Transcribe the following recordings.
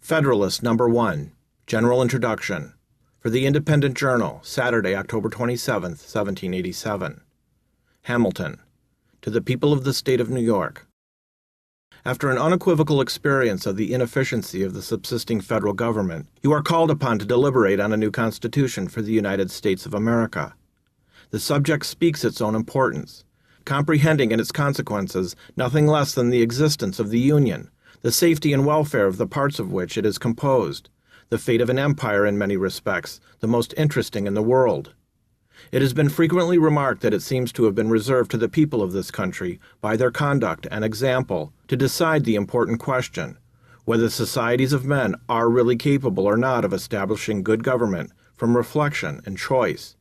Federalist Number 1, General Introduction, for the Independent Journal, Saturday, October 27, 1787. Hamilton, to the people of the State of New York. After an unequivocal experience of the inefficiency of the subsisting federal government, you are called upon to deliberate on a new Constitution for the United States of America. The subject speaks its own importance, comprehending in its consequences nothing less than the existence of the Union, the safety and welfare of the parts of which it is composed, the fate of an empire in many respects, the most interesting in the world. It has been frequently remarked that it seems to have been reserved to the people of this country, by their conduct and example, to decide the important question, whether societies of men are really capable or not of establishing good government from reflection and choice,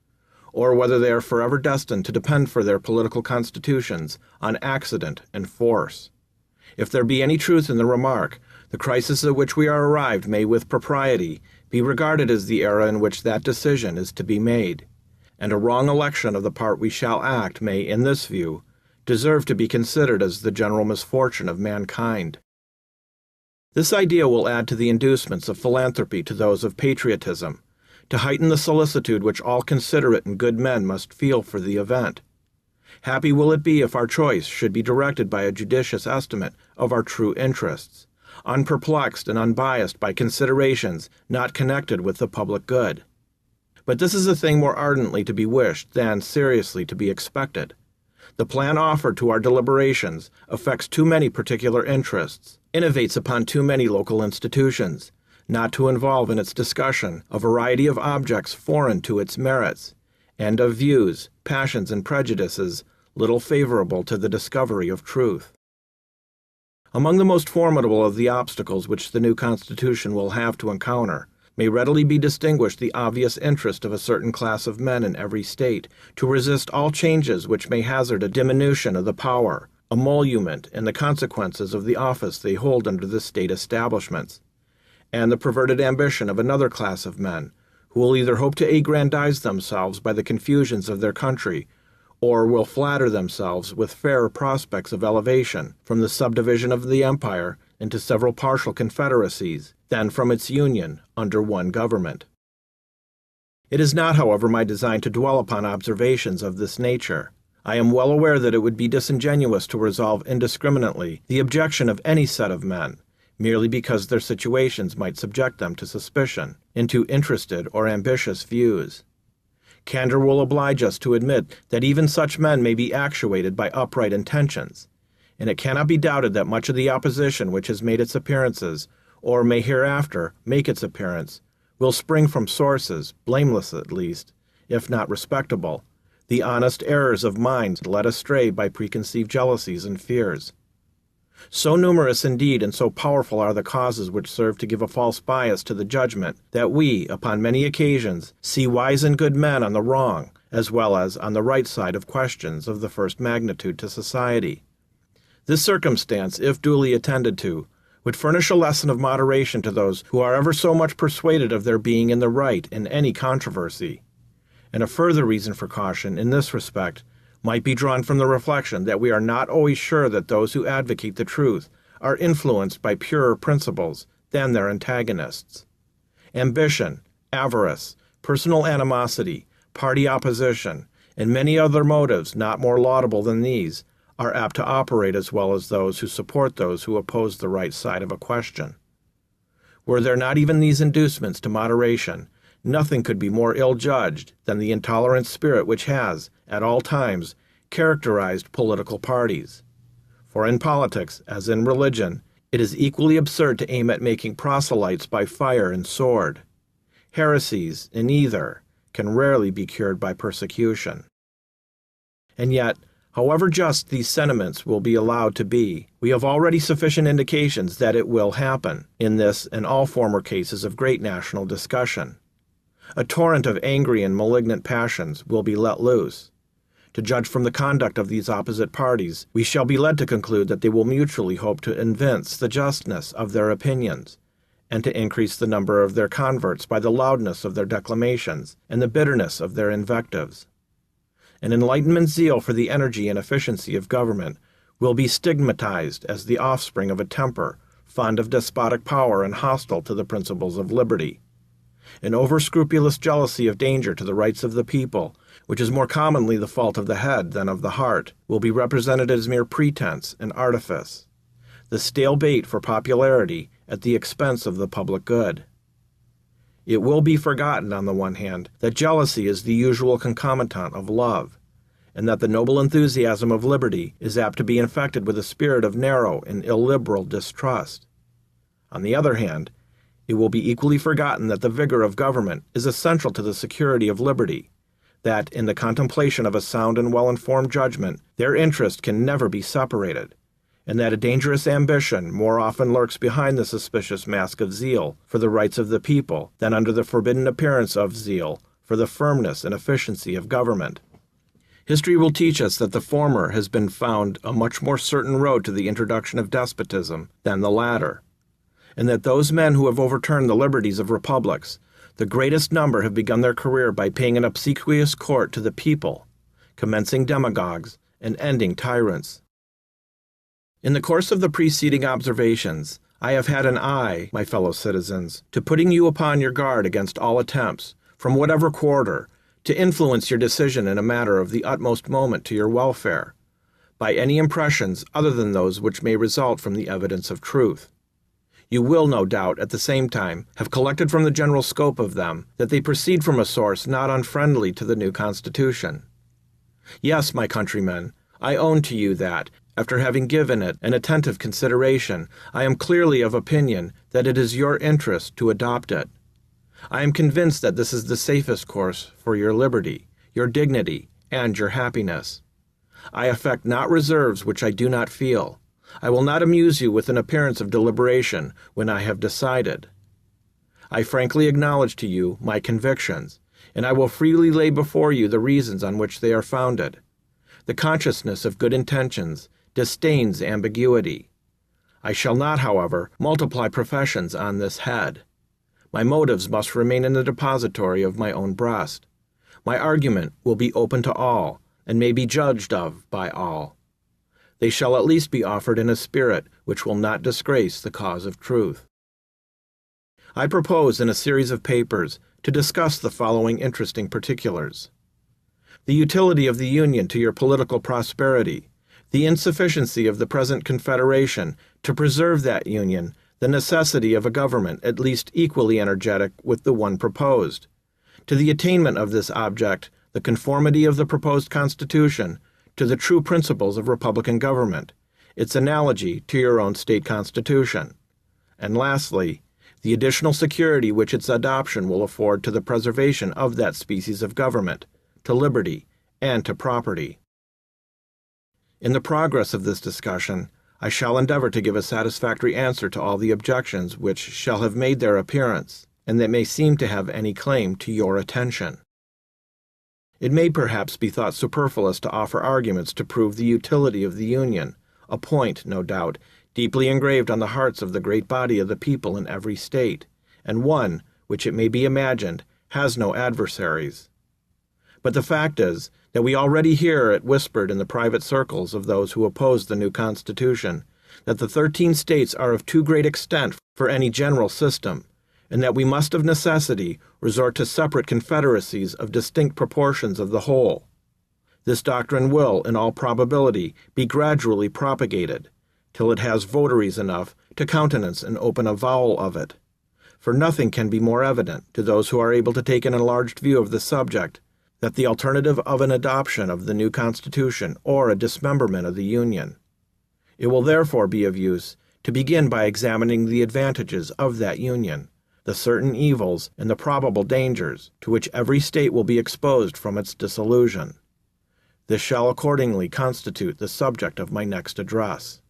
or whether they are forever destined to depend for their political constitutions on accident and force. If there be any truth in the remark, the crisis at which we are arrived may with propriety be regarded as the era in which that decision is to be made, and a wrong election of the part we shall act may, in this view, deserve to be considered as the general misfortune of mankind. This idea will add to the inducements of philanthropy to those of patriotism, to heighten the solicitude which all considerate and good men must feel for the event. Happy will it be if our choice should be directed by a judicious estimate of our true interests, unperplexed and unbiased by considerations not connected with the public good. But this is a thing more ardently to be wished than seriously to be expected. The plan offered to our deliberations affects too many particular interests, innovates upon too many local institutions, not to involve in its discussion a variety of objects foreign to its merits, and of views, passions, and prejudices little favorable to the discovery of truth. Among the most formidable of the obstacles which the new Constitution will have to encounter may readily be distinguished the obvious interest of a certain class of men in every state to resist all changes which may hazard a diminution of the power, emolument, and the consequences of the office they hold under the state establishments, and the perverted ambition of another class of men, who will either hope to aggrandize themselves by the confusions of their country, or will flatter themselves with fairer prospects of elevation from the subdivision of the empire into several partial confederacies than from its union under one government. It is not, however, my design to dwell upon observations of this nature. I am well aware that it would be disingenuous to resolve indiscriminately the objection of any set of men, merely because their situations might subject them to suspicion, into interested or ambitious views. Candor will oblige us to admit that even such men may be actuated by upright intentions, and it cannot be doubted that much of the opposition which has made its appearances, or may hereafter make its appearance, will spring from sources, blameless at least, if not respectable, the honest errors of minds led astray by preconceived jealousies and fears. So numerous indeed and so powerful are the causes which serve to give a false bias to the judgment, that we, upon many occasions, see wise and good men on the wrong, as well as on the right side of questions of the first magnitude to society. This circumstance, if duly attended to, would furnish a lesson of moderation to those who are ever so much persuaded of their being in the right in any controversy. And a further reason for caution in this respect might be drawn from the reflection that we are not always sure that those who advocate the truth are influenced by purer principles than their antagonists. Ambition, avarice, personal animosity, party opposition, and many other motives not more laudable than these are apt to operate as well as those who support those who oppose the right side of a question. Were there not even these inducements to moderation, nothing could be more ill-judged than the intolerant spirit which has, at all times, characterized political parties. For in politics, as in religion, it is equally absurd to aim at making proselytes by fire and sword. Heresies, in either, can rarely be cured by persecution. And yet, however just these sentiments will be allowed to be, we have already sufficient indications that it will happen, in this and all former cases of great national discussion. A torrent of angry and malignant passions will be let loose. To judge from the conduct of these opposite parties, we shall be led to conclude that they will mutually hope to evince the justness of their opinions, and to increase the number of their converts by the loudness of their declamations and the bitterness of their invectives. An Enlightenment zeal for the energy and efficiency of government will be stigmatized as the offspring of a temper fond of despotic power and hostile to the principles of liberty. An over-scrupulous jealousy of danger to the rights of the people, which is more commonly the fault of the head than of the heart, will be represented as mere pretense and artifice, the stale bait for popularity at the expense of the public good. It will be forgotten, on the one hand, that jealousy is the usual concomitant of love, and that the noble enthusiasm of liberty is apt to be infected with a spirit of narrow and illiberal distrust. On the other hand, it will be equally forgotten that the vigor of government is essential to the security of liberty, that in the contemplation of a sound and well-informed judgment their interest can never be separated, and that a dangerous ambition more often lurks behind the suspicious mask of zeal for the rights of the people than under the forbidden appearance of zeal for the firmness and efficiency of government. History will teach us that the former has been found a much more certain road to the introduction of despotism than the latter, and that those men who have overturned the liberties of republics, the greatest number have begun their career by paying an obsequious court to the people, commencing demagogues and ending tyrants. In the course of the preceding observations, I have had an eye, my fellow citizens, to putting you upon your guard against all attempts, from whatever quarter, to influence your decision in a matter of the utmost moment to your welfare, by any impressions other than those which may result from the evidence of truth. You will, no doubt, at the same time, have collected from the general scope of them that they proceed from a source not unfriendly to the new Constitution. Yes, my countrymen, I own to you that, after having given it an attentive consideration, I am clearly of opinion that it is your interest to adopt it. I am convinced that this is the safest course for your liberty, your dignity, and your happiness. I affect not reserves which I do not feel. I will not amuse you with an appearance of deliberation when I have decided. I frankly acknowledge to you my convictions, and I will freely lay before you the reasons on which they are founded. The consciousness of good intentions disdains ambiguity. I shall not, however, multiply professions on this head. My motives must remain in the depository of my own breast. My argument will be open to all, and may be judged of by all. They shall at least be offered in a spirit which will not disgrace the cause of truth. I propose in a series of papers to discuss the following interesting particulars: the utility of the Union to your political prosperity, the insufficiency of the present Confederation to preserve that Union, the necessity of a government at least equally energetic with the one proposed. To the attainment of this object, the conformity of the proposed Constitution to the true principles of republican government, its analogy to your own state constitution, and lastly, the additional security which its adoption will afford to the preservation of that species of government, to liberty, and to property. In the progress of this discussion, I shall endeavor to give a satisfactory answer to all the objections which shall have made their appearance, and that may seem to have any claim to your attention. It may perhaps be thought superfluous to offer arguments to prove the utility of the Union, a point, no doubt, deeply engraved on the hearts of the great body of the people in every state, and one, which it may be imagined, has no adversaries. But the fact is that we already hear it whispered in the private circles of those who oppose the new Constitution, that the 13 states are of too great extent for any general system, and that we must of necessity resort to separate confederacies of distinct proportions of the whole. This doctrine will, in all probability, be gradually propagated, till it has votaries enough to countenance an open avowal of it. For nothing can be more evident, to those who are able to take an enlarged view of the subject, that the alternative of an adoption of the new Constitution or a dismemberment of the Union. It will therefore be of use to begin by examining the advantages of that Union, the certain evils and the probable dangers to which every state will be exposed from its dissolution. This shall accordingly constitute the subject of my next address.